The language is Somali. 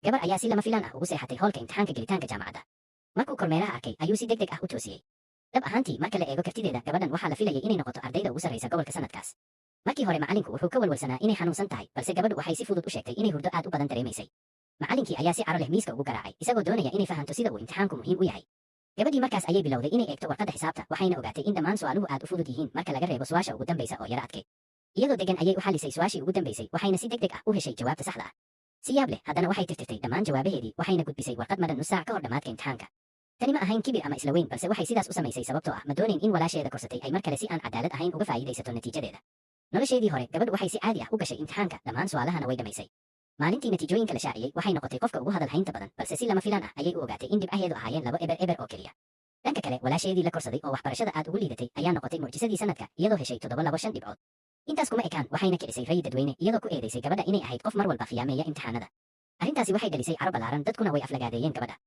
gabar ayaa si lama filaan ah ugu seexatay hoolka imtixaanka gelitaanka jaamacadda. Markuu kormeeraha arkay ayuu si degdeg ah u toosiyey. dhab ahaantii marka la eego kartideeda gabadhan waxaa la filayay inay noqoto ardayda ugu sarraysa gobolka sanadkaas. markii hore macallinku wuxuu ka walwalsanaa inay xanuunsan tahay, balse gabadhu waxay si fudud u sheegtay inay hurdo aad u badan dareemaysay. macallinkii ayaa si caro leh miiska ugu garaacay, isagoo doonaya inay fahanto sida uu imtixaanku muhiim u yahay. gabadhii markaas ayay bilowday inay eegto warqadda xisaabta, waxayna ogaatay in dhammaan su'aaluhu aad u fudud yihiin marka laga reebo su'aasha ugu dambaysa oo yara adkeyd. iyadoo degan ayay u xallisay su'aashii ugu dambaysay, waxayna si degdeg ah u heshay jawaabta saxda ah. si yaab leh haddana waxay tirtirtay dhammaan jawaabaheedii, waxayna gudbisay warqad madhan nus saac ka hor dhammaadka imtixaanka. tani ma ahayn kibir ama isla weyn, balse waxay sidaas u samaysay sababtoo ah ma doonayn in walaasheeda korsatay ay mar kale si aan cadaalad ahayn uga faa'iidaysato natiijadeeda. nolosheedii hore gabadhu waxay si caadi ah u gashay imtixaanka, dhammaan su'aalahana way dhamaysay. maalintii natiijooyinka la shaaciyey waxay noqotay qofka ugu hadal haynta badan, balse si lama filaan ah ayay u ogaatay in dhibcaheedu ahaayeen 2 eber eber oo keliya. dhanka kale walaasheedii la korsaday oo waxbarashada aad ugu liidatay ayaa noqotay mucjisadii sanadka, iyadoo heshay 725 dhibcood. intaas kuma ekaan, waxayna kicisay rayi dadweyne iyadoo ku eedaysay gabadha inay ahayd qof mar walba khiyaameeya imtixaanada. arrintaasi waxay dhalisay caro ballaaran, dadkuna way aflagaadeeyeen gabadha.